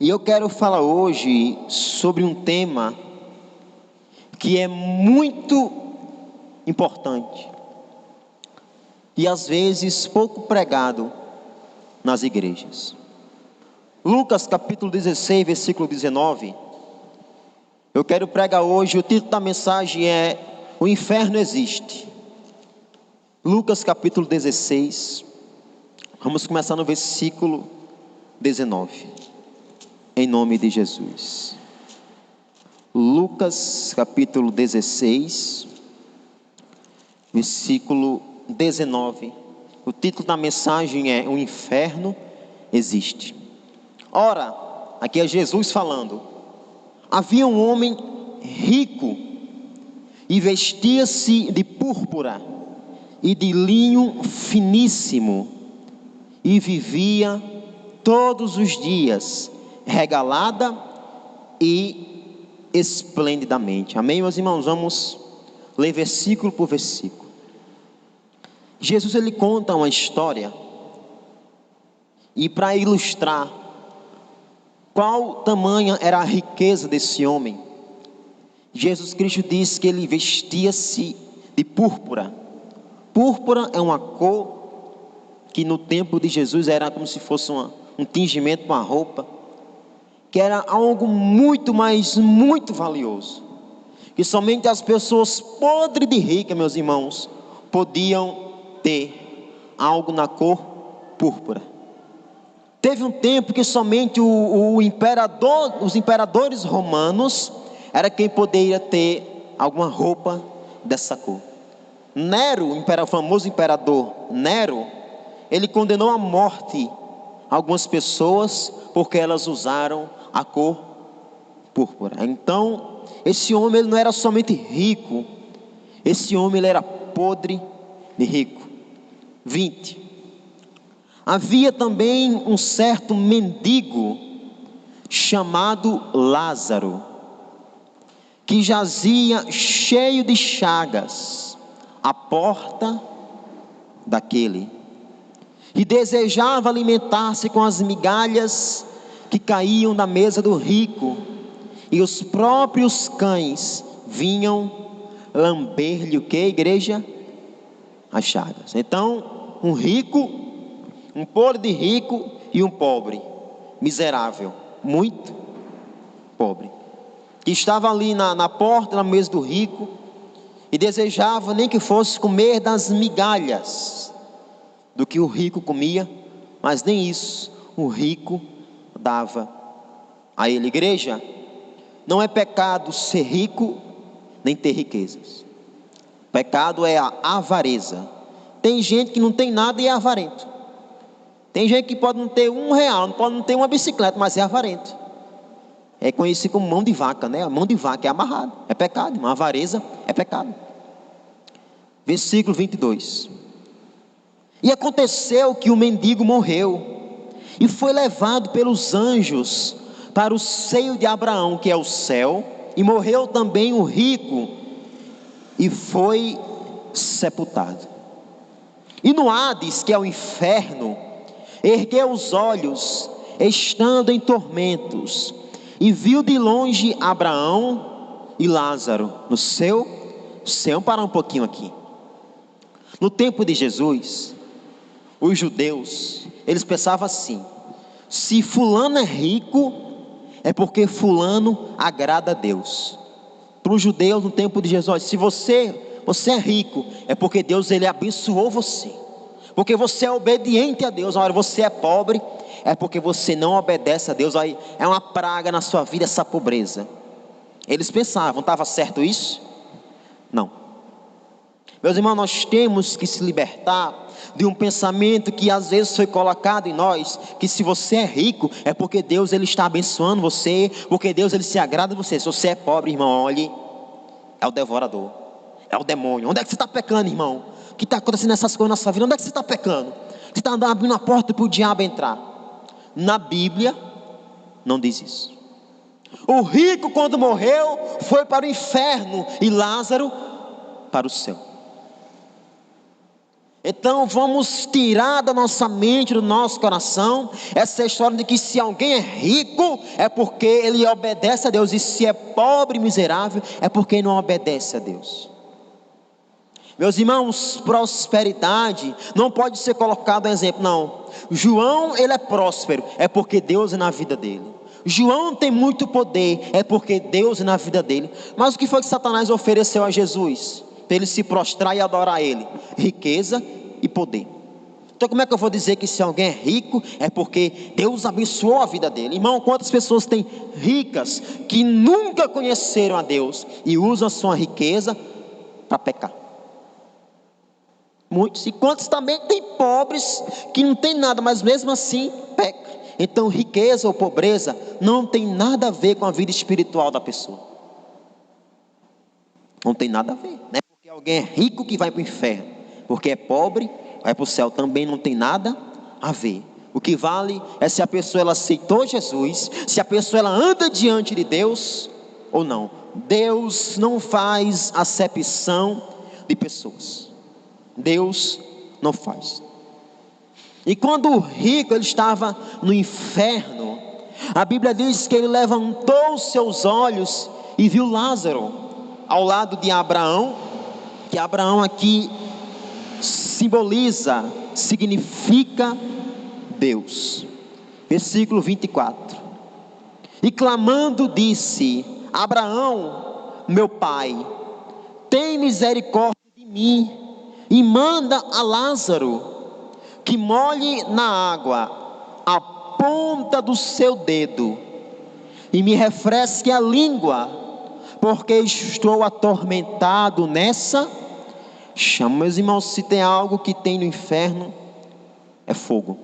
E eu quero falar hoje sobre um tema que é muito importante e às vezes pouco pregado nas igrejas. Lucas capítulo 16, versículo 19. Eu quero pregar hoje, o título da mensagem é: O inferno existe. Lucas capítulo 16, vamos começar no versículo 19, em nome de Jesus. Lucas capítulo 16, versículo 19. O título da mensagem é: O inferno existe. Ora, aqui é Jesus falando. Havia um homem rico e vestia-se de púrpura e de linho finíssimo e vivia todos os dias regalada e esplendidamente. Amém, meus irmãos? Vamos ler versículo por versículo. Jesus, ele conta uma história, e para ilustrar qual tamanha era a riqueza desse homem, Jesus Cristo diz que ele vestia-se de púrpura. Púrpura é uma cor que no tempo de Jesus era como se fosse um tingimento, uma roupa, que era algo muito, mas muito valioso, que somente as pessoas podres de rica, meus irmãos, podiam ter algo na cor púrpura. Teve um tempo que somente os imperadores romanos era quem poderia ter alguma roupa dessa cor. Nero, o famoso imperador Nero, ele condenou à morte algumas pessoas porque elas usaram a cor púrpura. Então, esse homem, ele não era somente rico, esse homem, ele era podre de rico. 20. Havia também um certo mendigo chamado Lázaro, que jazia cheio de chagas à porta daquele, e desejava alimentar-se com as migalhas que caíam da mesa do rico, e os próprios cães vinham lamber-lhe o que, igreja? As chagas. Então, um rico, um pobre de rico e um pobre, miserável, muito pobre, que estava ali na porta da mesa do rico, e desejava nem que fosse comer das migalhas do que o rico comia, mas nem isso o rico dava a ele. Igreja, não é pecado ser rico, nem ter riquezas. Pecado é a avareza. Tem gente que não tem nada e é avarento. Tem gente que pode não ter R$1, pode não ter uma bicicleta, mas é avarento. É conhecido como mão de vaca, né? A mão de vaca é amarrado, é pecado. Uma avareza é pecado. Versículo 22. E aconteceu que o mendigo morreu e foi levado pelos anjos para o seio de Abraão, que é o céu, e morreu também o rico e foi sepultado. E no Hades, que é o inferno, ergueu os olhos, estando em tormentos, e viu de longe Abraão e Lázaro no seu. Vamos parar um pouquinho aqui. No tempo de Jesus, os judeus, eles pensavam assim: se fulano é rico, é porque fulano agrada a Deus. Para os judeus no tempo de Jesus, se você é rico, é porque Deus, ele abençoou você, porque você é obediente a Deus. Agora, você é pobre, é porque você não obedece a Deus. Aí é uma praga na sua vida essa pobreza. Eles pensavam, estava certo isso? Não. Meus irmãos, nós temos que se libertar de um pensamento que às vezes foi colocado em nós, que se você é rico, é porque Deus, ele está abençoando você, porque Deus, ele se agrada de você. Se você é pobre, irmão, olhe, é o devorador, é o demônio. Onde é que você está pecando, irmão? O que está acontecendo nessas coisas na sua vida? Onde é que você está pecando? Você está abrindo a porta para o diabo entrar. Na Bíblia não diz isso. O rico, quando morreu, foi para o inferno, e Lázaro para o céu. Então vamos tirar da nossa mente, do nosso coração, essa história de que se alguém é rico, é porque ele obedece a Deus, e se é pobre e miserável, é porque não obedece a Deus. Meus irmãos, prosperidade não pode ser colocado um exemplo, não. João, ele é próspero, é porque Deus é na vida dele. João tem muito poder, é porque Deus é na vida dele. Mas o que foi que Satanás ofereceu a Jesus? Para ele se prostrar e adorar ele: riqueza e poder. Então como é que eu vou dizer que se alguém é rico, é porque Deus abençoou a vida dele? Irmão, quantas pessoas tem ricas que nunca conheceram a Deus e usam a sua riqueza para pecar? Muitos. E quantos também tem pobres que não tem nada, mas mesmo assim peca. Então riqueza ou pobreza não tem nada a ver com a vida espiritual da pessoa. Não tem nada a ver, né? Porque alguém é rico que vai para o inferno, porque é pobre vai para o céu, também não tem nada a ver. O que vale é se a pessoa ela aceitou Jesus, se a pessoa ela anda diante de Deus ou não. Deus não faz acepção de pessoas. Deus não faz. E quando o rico ele estava no inferno, a Bíblia diz que ele levantou os seus olhos e viu Lázaro ao lado de Abraão, que Abraão aqui simboliza, significa Deus. Versículo 24. E clamando disse: Abraão, meu pai, tem misericórdia de mim e manda a Lázaro que molhe na água a ponta do seu dedo e me refresque a língua, porque estou atormentado nessa chama. Meus irmãos, se tem algo que tem no inferno, é fogo.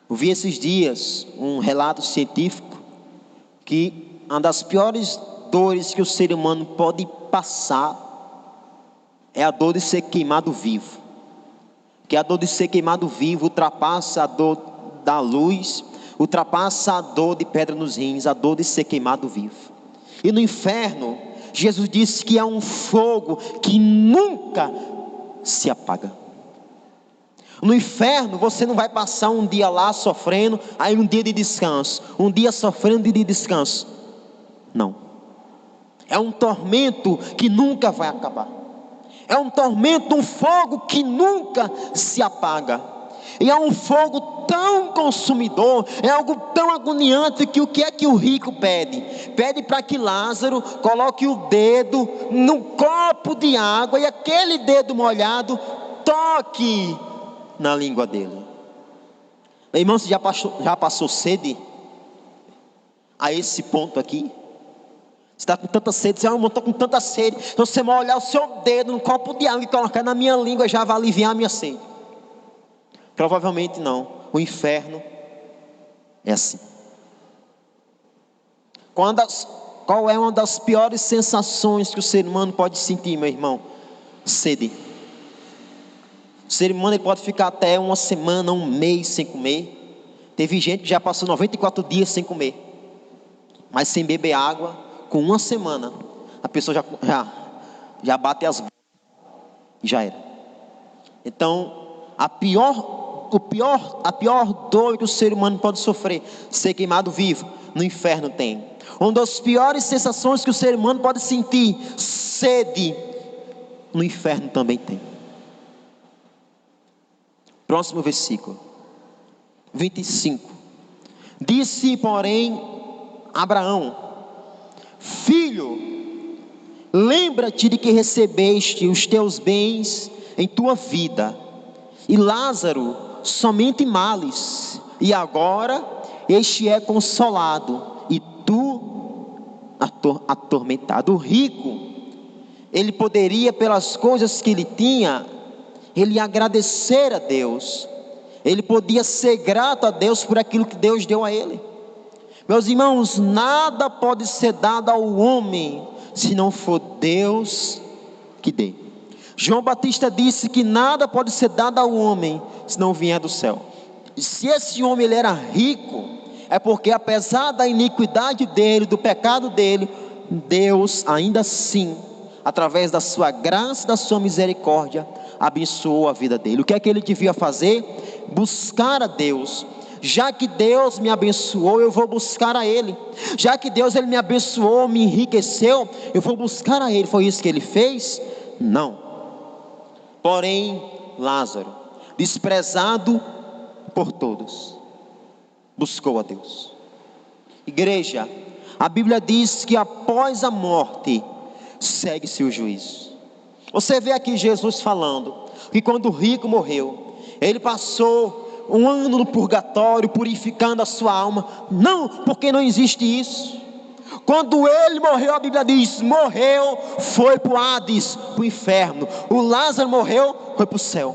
Eu vi esses dias um relato científico que uma das piores dores que o ser humano pode passar é a dor de ser queimado vivo. Que a dor de ser queimado vivo ultrapassa a dor da luz, ultrapassa a dor de pedra nos rins, a dor de ser queimado vivo. E no inferno, Jesus disse que é um fogo que nunca se apaga. No inferno você não vai passar um dia lá sofrendo, aí um dia de descanso, um dia sofrendo, um dia de descanso. Não. É um tormento que nunca vai acabar. É um tormento, um fogo que nunca se apaga. E é um fogo tão consumidor, é algo tão agoniante, que o que é que o rico pede? Pede para que Lázaro coloque o dedo num copo de água e aquele dedo molhado toque na língua dele. Meu irmão, você já passou sede a esse ponto aqui? Você está com tanta sede, você não estou com tanta sede. Então você molhar o seu dedo num copo de água e colocar na minha língua, já vai aliviar a minha sede. Provavelmente não. O inferno é assim. Qual é uma das piores sensações que o ser humano pode sentir, meu irmão? Sede. O ser humano ele pode ficar até uma semana, um mês sem comer. Teve gente que já passou 94 dias sem comer, mas sem beber água. Com uma semana a pessoa já bate as botas e já era. Então a pior dor que o ser humano pode sofrer, ser queimado vivo, no inferno tem. Uma das piores sensações que o ser humano pode sentir, sede, no inferno também tem. Próximo versículo 25. Disse porém Abraão: Filho, lembra-te de que recebeste os teus bens em tua vida, e Lázaro somente males, e agora este é consolado, e tu atormentado. O rico, ele poderia, pelas coisas que ele tinha, ele agradecer a Deus, ele podia ser grato a Deus por aquilo que Deus deu a ele. Meus irmãos, nada pode ser dado ao homem se não for Deus que dê. João Batista disse que nada pode ser dado ao homem se não vier do céu. E se esse homem ele era rico, é porque apesar da iniquidade dele, do pecado dele, Deus ainda assim através da sua graça e da sua misericórdia, abençoou a vida dele. O que é que ele devia fazer? Buscar a Deus. Já que Deus me abençoou, eu vou buscar a Ele. Já que Deus ele me abençoou, me enriqueceu, eu vou buscar a Ele. Foi isso que ele fez? Não. Porém, Lázaro, desprezado por todos, buscou a Deus. Igreja, a Bíblia diz que após a morte segue-se o juízo. Você vê aqui Jesus falando que quando o rico morreu, ele passou um ano no purgatório, purificando a sua alma. Não, porque não existe isso. Quando ele morreu, a Bíblia diz, morreu, foi para o Hades, para o inferno. O Lázaro morreu, foi para o céu.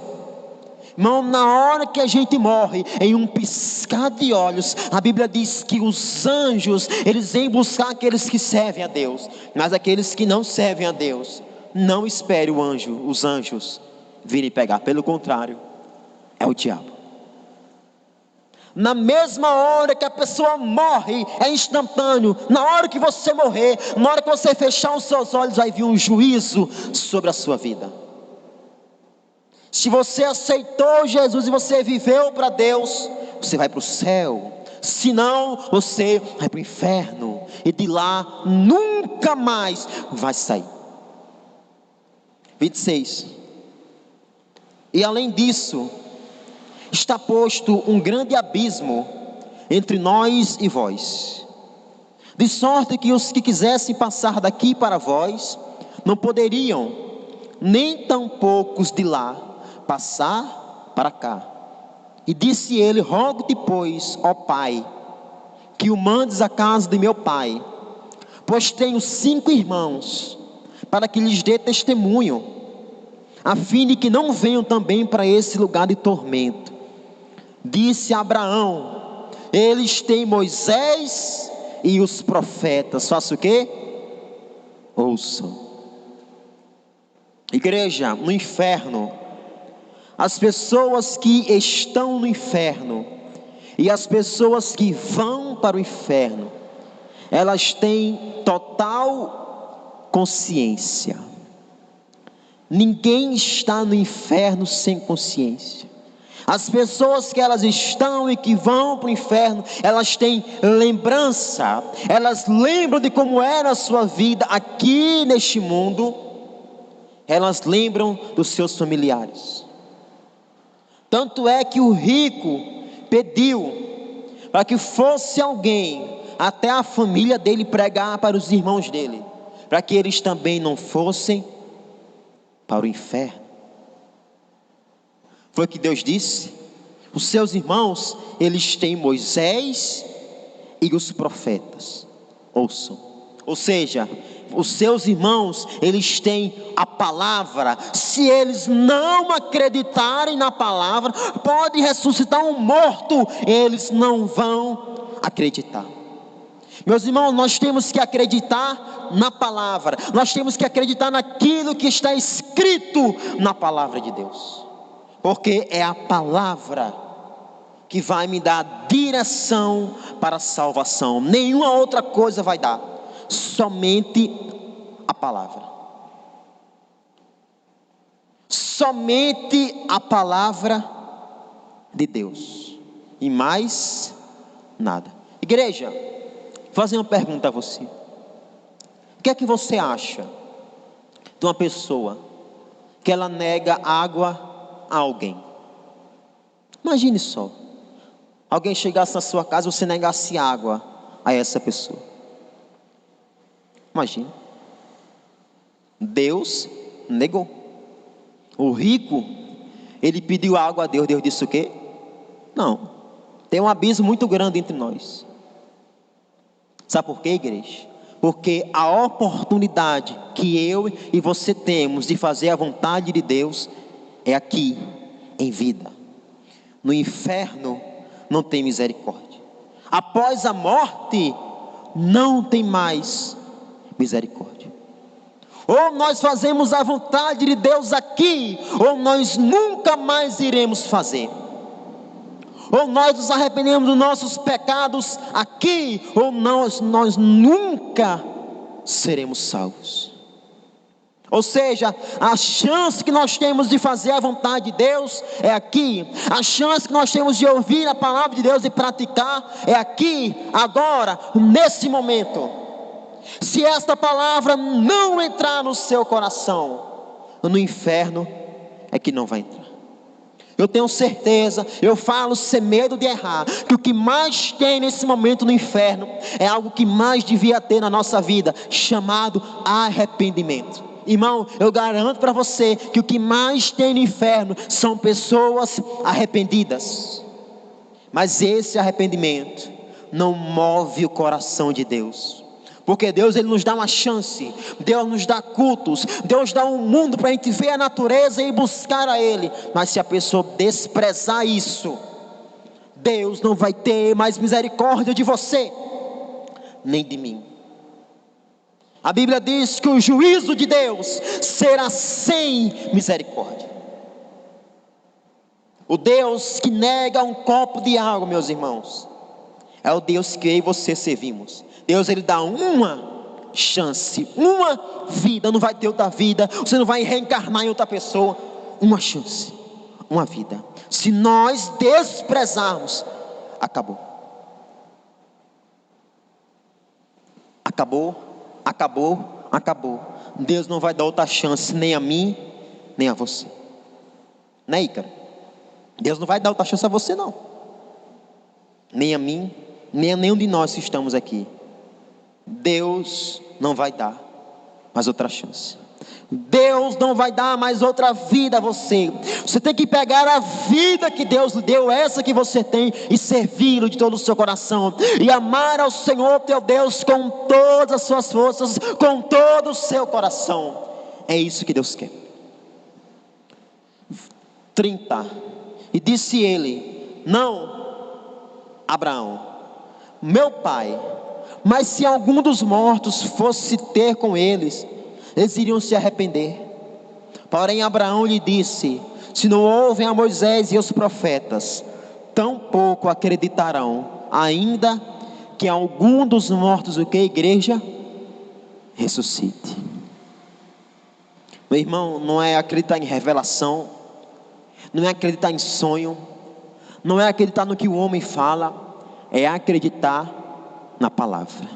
Irmão, na hora que a gente morre, em um piscar de olhos, a Bíblia diz que os anjos, eles vêm buscar aqueles que servem a Deus. Mas aqueles que não servem a Deus, não espere os anjos virem pegar. Pelo contrário, é o diabo. Na mesma hora que a pessoa morre, é instantâneo. Na hora que você morrer, na hora que você fechar os seus olhos, vai vir um juízo sobre a sua vida. Se você aceitou Jesus e você viveu para Deus, você vai para o céu. Se não, você vai para o inferno. E de lá nunca mais vai sair. 26. E além disso, está posto um grande abismo entre nós e vós, de sorte que os que quisessem passar daqui para vós, não poderiam, nem tampouco os de lá, passar para cá. E disse ele, rogo-te pois, ó Pai, que o mandes à casa de meu pai, pois tenho 5 irmãos, para que lhes dê testemunho, a fim de que não venham também para esse lugar de tormento. Disse Abraão, eles têm Moisés e os profetas. Faça o quê? Ouçam. Igreja, no inferno, as pessoas que estão no inferno e as pessoas que vão para o inferno, elas têm total consciência. Ninguém está no inferno sem consciência. As pessoas que elas estão e que vão para o inferno, elas têm lembrança, elas lembram de como era a sua vida aqui neste mundo, elas lembram dos seus familiares. Tanto é que o rico pediu para que fosse alguém até a família dele pregar para os irmãos dele, para que eles também não fossem para o inferno. Foi o que Deus disse. Os seus irmãos, eles têm Moisés e os profetas. Ouçam. Ou seja, os seus irmãos, eles têm a palavra. Se eles não acreditarem na palavra, pode ressuscitar um morto, eles não vão acreditar. Meus irmãos, nós temos que acreditar na palavra. Nós temos que acreditar naquilo que está escrito na palavra de Deus. Porque é a palavra que vai me dar direção para a salvação. Nenhuma outra coisa vai dar. Somente a palavra. Somente a palavra de Deus. E mais nada. Igreja, vou fazer uma pergunta a você. O que é que você acha de uma pessoa que ela nega água a alguém? Imagine só, alguém chegasse na sua casa e você negasse água a essa pessoa. Imagine. Deus negou. O rico, ele pediu água a Deus. Deus disse o quê? Não. Tem um abismo muito grande entre nós. Sabe por quê, igreja? Porque a oportunidade que eu e você temos de fazer a vontade de Deus é aqui, em vida. No inferno não tem misericórdia. Após a morte não tem mais misericórdia. Ou nós fazemos a vontade de Deus aqui, ou nós nunca mais iremos fazer. Ou nós nos arrependemos dos nossos pecados aqui, ou nós nunca seremos salvos. Ou seja, a chance que nós temos de fazer a vontade de Deus é aqui. A chance que nós temos de ouvir a palavra de Deus e praticar é aqui, agora, nesse momento. Se esta palavra não entrar no seu coração, no inferno é que não vai entrar. Eu tenho certeza, eu falo sem medo de errar, que o que mais tem nesse momento no inferno é algo que mais devia ter na nossa vida, chamado arrependimento. Irmão, eu garanto para você que o que mais tem no inferno são pessoas arrependidas. Mas esse arrependimento não move o coração de Deus. Porque Deus, Ele nos dá uma chance, Deus nos dá cultos, Deus dá um mundo para a gente ver a natureza e buscar a Ele. Mas se a pessoa desprezar isso, Deus não vai ter mais misericórdia de você, nem de mim. A Bíblia diz que o juízo de Deus será sem misericórdia. O Deus que nega um copo de água, meus irmãos, é o Deus que eu e você servimos. Deus, Ele dá uma chance, uma vida, não vai ter outra vida, você não vai reencarnar em outra pessoa, uma chance, uma vida. Se nós desprezarmos, acabou. Acabou. Deus não vai dar outra chance, nem a mim, nem a você. Né, Ícaro? Deus não vai dar outra chance a você, não. Nem a mim, nem a nenhum de nós que estamos aqui. Deus não vai dar mais outra chance. Deus não vai dar mais outra vida a você. Você tem que pegar a vida que Deus lhe deu, essa que você tem, e servi-lo de todo o seu coração, e amar ao Senhor teu Deus com todas as suas forças, com todo o seu coração. É isso que Deus quer. 30. E disse ele: não, Abraão, meu pai, mas se algum dos mortos fosse ter com eles iriam se arrepender. Porém Abraão lhe disse: se não ouvem a Moisés e os profetas, tampouco acreditarão, ainda que algum dos mortos, o que a igreja ressuscite. Meu irmão, não é acreditar em revelação, não é acreditar em sonho, não é acreditar no que o homem fala, é acreditar na palavra.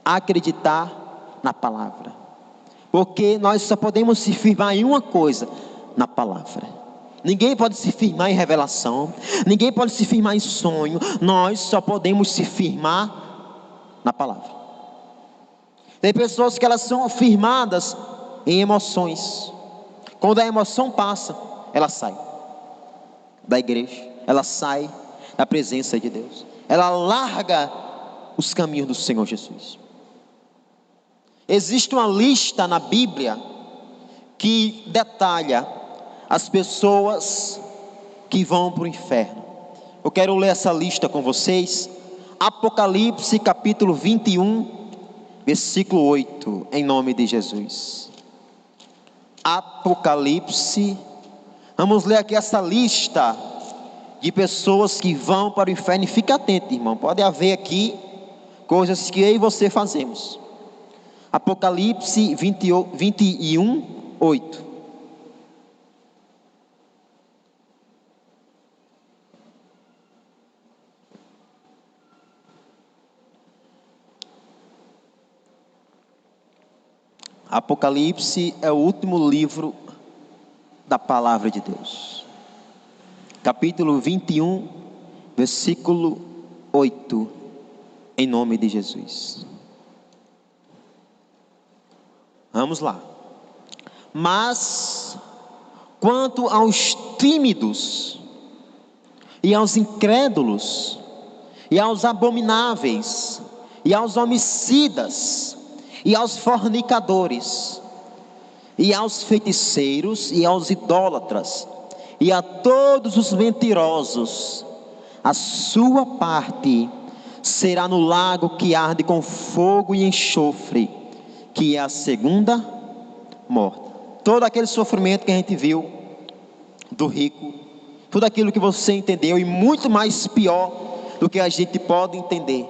Acreditar na palavra. Porque nós só podemos se firmar em uma coisa: na palavra. Ninguém pode se firmar em revelação, ninguém pode se firmar em sonho. Nós só podemos se firmar na palavra. Tem pessoas que elas são firmadas em emoções. Quando a emoção passa, ela sai da igreja, ela sai da presença de Deus, ela larga os caminhos do Senhor Jesus. Existe uma lista na Bíblia que detalha as pessoas que vão para o inferno. Eu quero ler essa lista com vocês. Apocalipse capítulo 21, versículo 8, em nome de Jesus. Apocalipse, vamos ler aqui essa lista de pessoas que vão para o inferno. E fica atento, irmão, pode haver aqui coisas que eu e você fazemos. Apocalipse 21, 8. Apocalipse é o último livro da palavra de Deus. Capítulo 21, versículo 8. Em nome de Jesus. Vamos lá. Mas quanto aos tímidos, e aos incrédulos, e aos abomináveis, e aos homicidas, e aos fornicadores, e aos feiticeiros, e aos idólatras, e a todos os mentirosos, a sua parte será no lago que arde com fogo e enxofre, que é a segunda morte. Todo aquele sofrimento que a gente viu do rico, tudo aquilo que você entendeu, e muito mais pior do que a gente pode entender,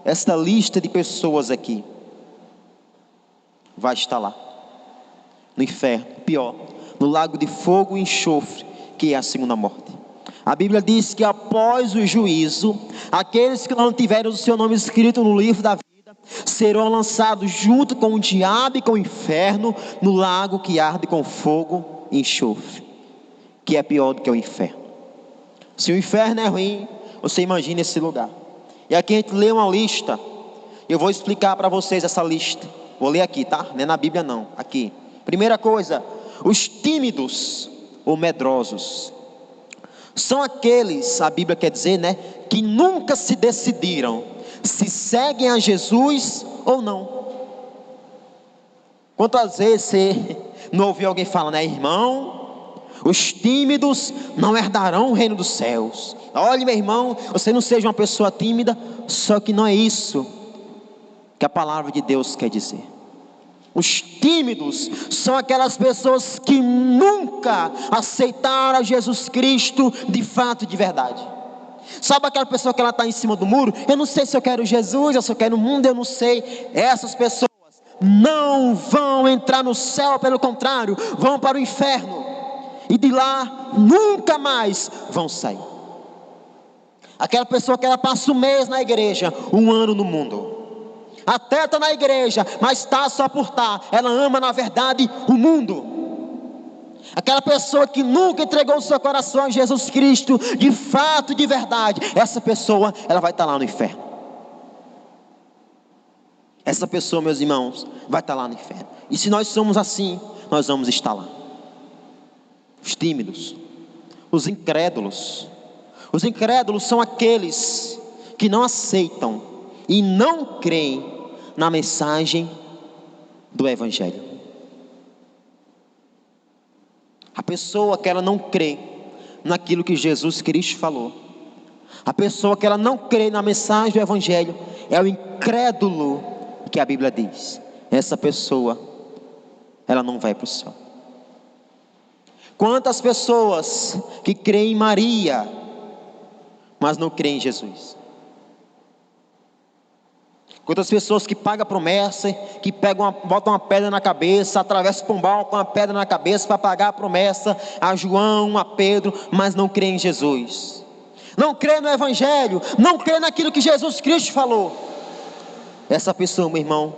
esta lista de pessoas aqui vai estar lá. no inferno, pior, no lago de fogo e enxofre, que é a segunda morte. A Bíblia diz que após o juízo, aqueles que não tiverem o seu nome escrito no livro da vida, serão lançados junto com o diabo e com o inferno, no lago que arde com fogo e enxofre, que é pior do que o inferno. Se o inferno é ruim, você imagina esse lugar. E aqui a gente lê uma lista, eu vou explicar para vocês essa lista. Vou ler aqui, tá? Não é na Bíblia não, aqui. Primeira coisa, os tímidos ou medrosos. São aqueles, a Bíblia quer dizer, né, que nunca se decidiram se seguem a Jesus ou não. Quantas vezes você não ouviu alguém falando, né, irmão, os tímidos não herdarão o reino dos céus. Olha, meu irmão, você não seja uma pessoa tímida, só que não é isso que a palavra de Deus quer dizer. Os tímidos são aquelas pessoas que nunca aceitaram a Jesus Cristo de fato, de verdade. Sabe aquela pessoa que ela está em cima do muro? Eu não sei se eu quero Jesus, eu só quero o mundo, eu não sei. Essas pessoas não vão entrar no céu, pelo contrário, vão para o inferno. E de lá nunca mais vão sair. Aquela pessoa que ela passa um mês na igreja, um ano no mundo. Até está na igreja, mas está só por estar. Ela ama na verdade o mundo. Aquela pessoa que nunca entregou o seu coração a Jesus Cristo, de fato, de verdade, essa pessoa, ela vai estar lá no inferno. Essa pessoa, meus irmãos, vai estar lá no inferno. E se nós somos assim, nós vamos estar lá. Os tímidos, os incrédulos. Os incrédulos são aqueles que não aceitam e não creem na mensagem do Evangelho. A pessoa que ela não crê naquilo que Jesus Cristo falou, a pessoa que ela não crê na mensagem do Evangelho, é o incrédulo que a Bíblia diz. Essa pessoa, ela não vai para o céu. Quantas pessoas que creem em Maria, mas não creem em Jesus? Quantas pessoas que pagam a promessa, que botam uma pedra na cabeça, atravessam o pombal com uma pedra na cabeça para pagar a promessa a João, a Pedro, mas não creem em Jesus. Não creem no Evangelho, não creem naquilo que Jesus Cristo falou. Essa pessoa, meu irmão,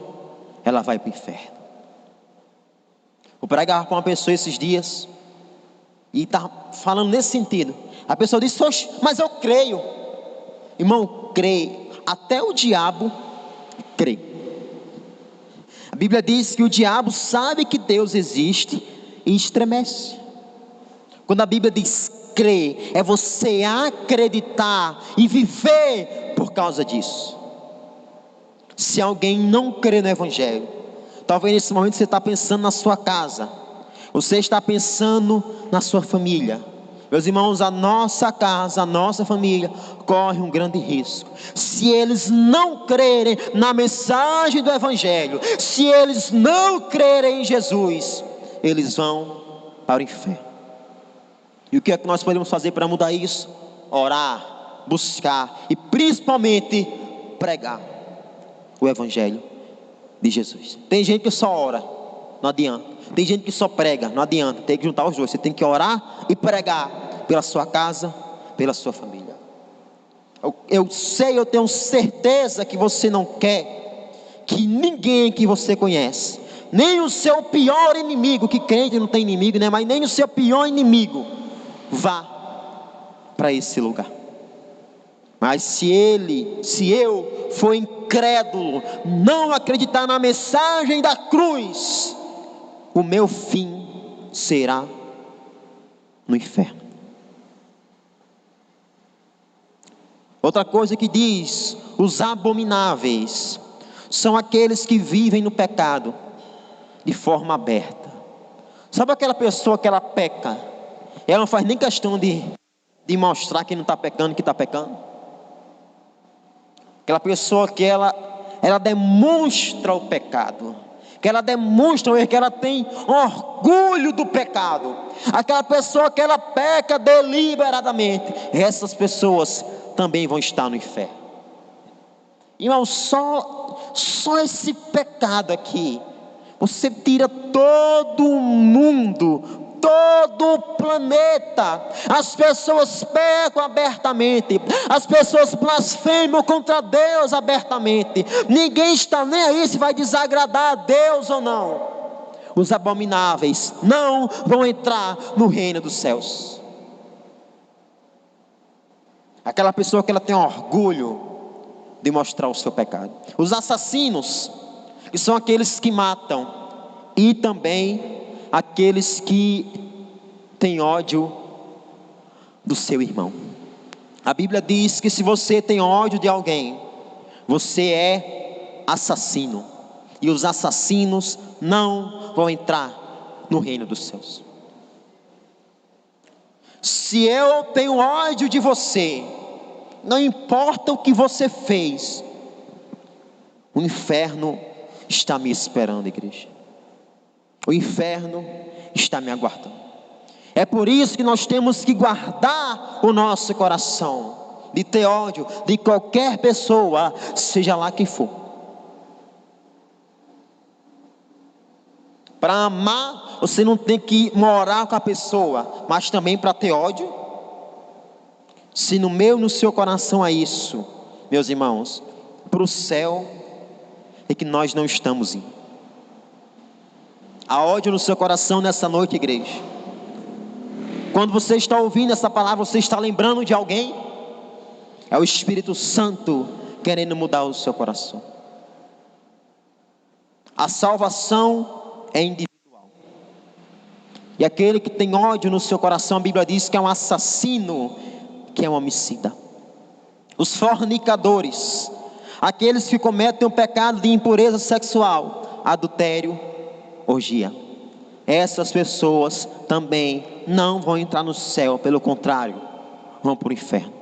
ela vai para o inferno. Vou pregar com uma pessoa esses dias, e está falando nesse sentido. A pessoa disse, oxe, mas eu creio. Irmão, crê. Até o diabo crê. A Bíblia diz que o diabo sabe que Deus existe e estremece. Quando a Bíblia diz crer, é você acreditar e viver por causa disso. Se alguém não crê no Evangelho, talvez nesse momento você está pensando na sua casa, você está pensando na sua família. Meus irmãos, a nossa casa, a nossa família corre um grande risco. Se eles não crerem na mensagem do Evangelho, se eles não crerem em Jesus, eles vão para o inferno. E o que é que nós podemos fazer para mudar isso? Orar, buscar e principalmente pregar o Evangelho de Jesus. Tem gente que só ora, não adianta. Tem gente que só prega, não adianta. Tem que juntar os dois. Você tem que orar e pregar pela sua casa, pela sua família. Eu sei, eu tenho certeza que você não quer que ninguém que você conhece, nem o seu pior inimigo, que crente não tem inimigo, né? Mas nem o seu pior inimigo vá para esse lugar. Mas se eu for incrédulo, não acreditar na mensagem da cruz, o meu fim será no inferno. Outra coisa que diz, os abomináveis são aqueles que vivem no pecado de forma aberta. Sabe aquela pessoa que ela peca, ela não faz nem questão de mostrar que não está pecando, que está pecando? Aquela pessoa que ela demonstra o pecado, que ela demonstra o erro, que ela tem orgulho do pecado. Aquela pessoa que ela peca deliberadamente, essas pessoas também vão estar no inferno. Irmão, só esse pecado aqui Você tira todo o mundo, todo o planeta. As pessoas pecam abertamente, as pessoas blasfemam contra Deus abertamente. Ninguém está nem aí se vai desagradar a Deus ou não. Os abomináveis não vão entrar no reino dos céus. Aquela pessoa que ela tem orgulho de mostrar o seu pecado. Os assassinos, que são aqueles que matam, e também aqueles que têm ódio do seu irmão. A Bíblia diz que se você tem ódio de alguém, você é assassino, e os assassinos não vão entrar no reino dos céus. Se eu tenho ódio de você, não importa o que você fez, o inferno está me esperando, igreja. O inferno está me aguardando. É por isso que nós temos que guardar o nosso coração de ter ódio de qualquer pessoa, seja lá quem for. Para amar, você não tem que morar com a pessoa, mas também para ter ódio. Se no meu e no seu coração há isso, meus irmãos, para o céu é que nós não estamos indo. Há ódio no seu coração nessa noite, igreja. Quando você está ouvindo essa palavra, você está lembrando de alguém? É o Espírito Santo querendo mudar o seu coração. A salvação é individual. E aquele que tem ódio no seu coração, a Bíblia diz que é um assassino, que é um homicida. Os fornicadores, aqueles que cometem o pecado de impureza sexual, adultério, orgia, essas pessoas também não vão entrar no céu, pelo contrário, vão para o inferno.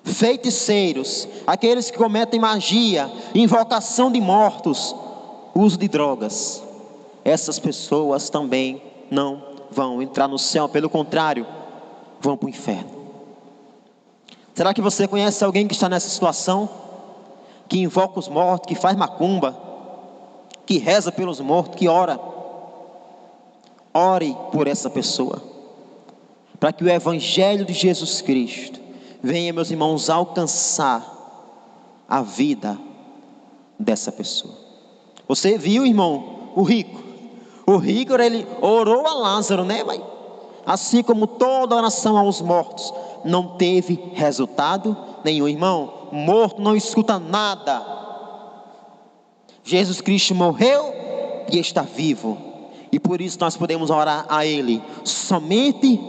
Feiticeiros, aqueles que cometem magia, invocação de mortos, uso de drogas, essas pessoas também não vão entrar no céu, pelo contrário, vão para o inferno. Será que você conhece alguém que está nessa situação? Que invoca os mortos, que faz macumba, que reza pelos mortos, que ora? Ore por essa pessoa, para que o Evangelho de Jesus Cristo venha, meus irmãos, alcançar a vida dessa pessoa. Você viu, irmão, o rico? O rico, ele orou a Lázaro, né? Mas assim como toda oração aos mortos, não teve resultado nenhum. Irmão, morto não escuta nada. Jesus Cristo morreu e está vivo, e por isso nós podemos orar a Ele, somente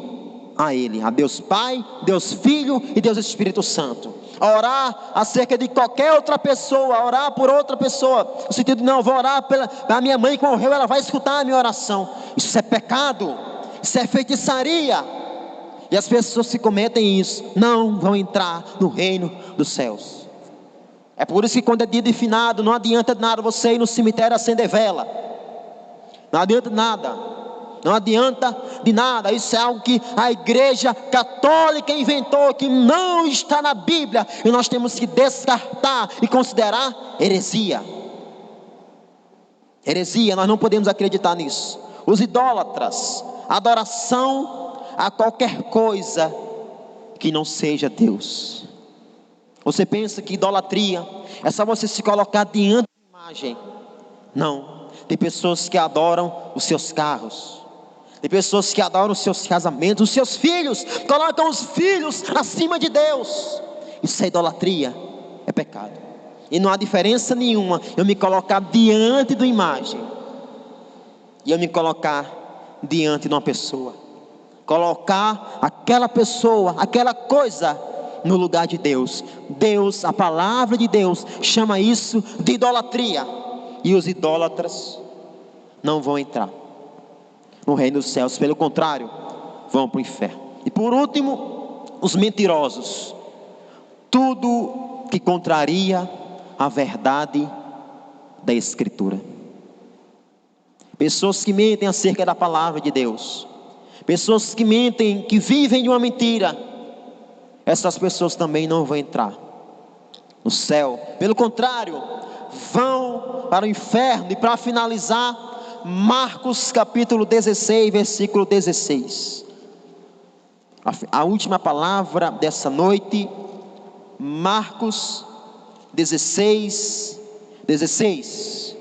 a Ele, a Deus Pai, Deus Filho e Deus Espírito Santo. Orar acerca de qualquer outra pessoa, orar por outra pessoa, no sentido de não, vou orar pela minha mãe que morreu, ela vai escutar a minha oração. Isso é pecado, isso é feitiçaria, e as pessoas que cometem isso não vão entrar no reino dos céus. É por isso que quando é dia de finado, não adianta de nada você ir no cemitério acender vela. Não adianta nada. Não adianta de nada. Isso é algo que a igreja católica inventou, que não está na Bíblia, e nós temos que descartar e considerar heresia. Heresia, nós não podemos acreditar nisso. Os idólatras, adoração a qualquer coisa que não seja Deus. Você pensa que idolatria é só você se colocar diante da imagem? Não. Tem pessoas que adoram os seus carros, tem pessoas que adoram os seus casamentos, os seus filhos, colocam os filhos acima de Deus. Isso é idolatria, é pecado. E não há diferença nenhuma eu me colocar diante de uma imagem e eu me colocar diante de uma pessoa. Colocar aquela pessoa, aquela coisa no lugar de Deus. Deus, a palavra de Deus chama isso de idolatria. E os idólatras não vão entrar no reino dos céus, pelo contrário, vão para o inferno. E por último, os mentirosos. Tudo que contraria a verdade da Escritura. Pessoas que mentem acerca da palavra de Deus, pessoas que mentem, que vivem de uma mentira, essas pessoas também não vão entrar no céu. Pelo contrário, vão para o inferno. E para finalizar, Marcos capítulo 16, versículo 16. A última palavra dessa noite, Marcos 16, 16.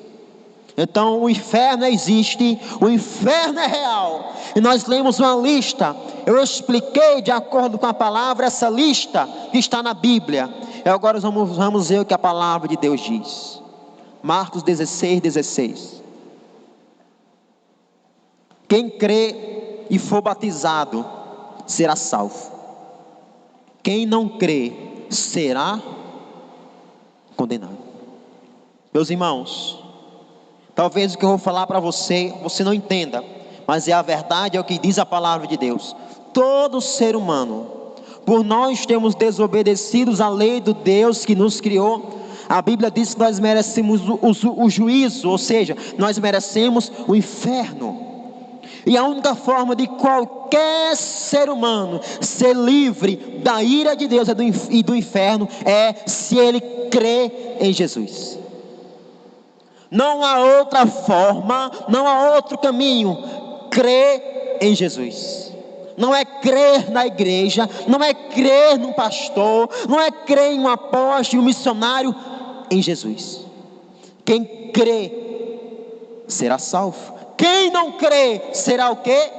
Então o inferno existe, o inferno é real. E nós lemos uma lista. Eu expliquei de acordo com a palavra essa lista que está na Bíblia. E agora vamos ver o que a palavra de Deus diz. Marcos 16, 16. Quem crê e for batizado será salvo. Quem não crê será condenado. Meus irmãos, talvez o que eu vou falar para você não entenda, mas é a verdade, é o que diz a palavra de Deus. Todo ser humano, por nós termos desobedecido a lei do Deus que nos criou, a Bíblia diz que nós merecemos o juízo, ou seja, nós merecemos o inferno. E a única forma de qualquer ser humano ser livre da ira de Deus e do inferno é se ele crê em Jesus. Não há outra forma, não há outro caminho. Crer em Jesus. Não é crer na igreja, não é crer num pastor, não é crer em um apóstolo, um missionário, em Jesus. Quem crê será salvo. Quem não crê será o quê?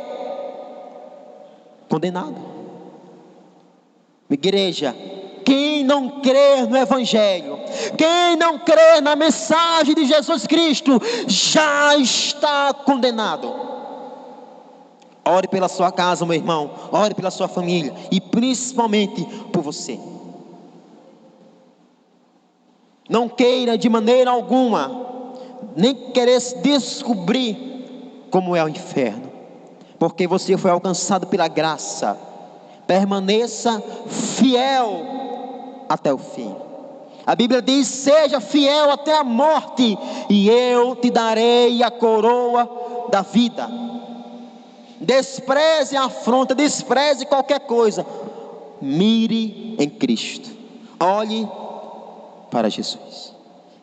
Condenado. Igreja, quem não crer no Evangelho, quem não crer na mensagem de Jesus Cristo, já está condenado. Ore pela sua casa, meu irmão, ore pela sua família e principalmente por você. Não queira de maneira alguma nem querer descobrir como é o inferno, porque você foi alcançado pela graça. Permaneça fiel até o fim. A Bíblia diz: seja fiel até a morte, e eu te darei a coroa da vida. Despreze a afronta, despreze qualquer coisa, mire em Cristo, olhe para Jesus.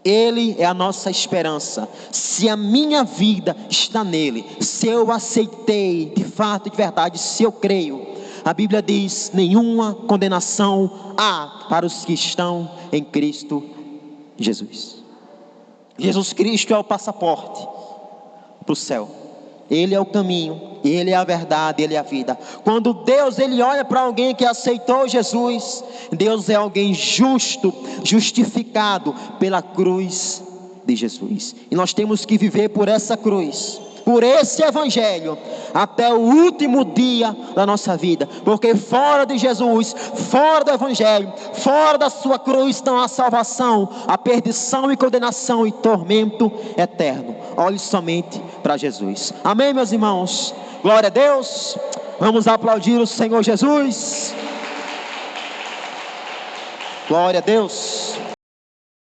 Ele é a nossa esperança. Se a minha vida está nele, se eu aceitei de fato, de verdade, se eu creio, a Bíblia diz: nenhuma condenação há para os que estão em Cristo Jesus. Jesus Cristo é o passaporte para o céu. Ele é o caminho, Ele é a verdade, Ele é a vida. Quando Deus ele olha para alguém que aceitou Jesus, Deus é alguém justo, justificado pela cruz de Jesus. E nós temos que viver por essa cruz, por esse Evangelho, até o último dia da nossa vida. Porque fora de Jesus, fora do Evangelho, fora da sua cruz, não há salvação, a perdição e condenação e tormento eterno. Olhe somente para Jesus. Amém, meus irmãos? Glória a Deus. Vamos aplaudir o Senhor Jesus. Glória a Deus.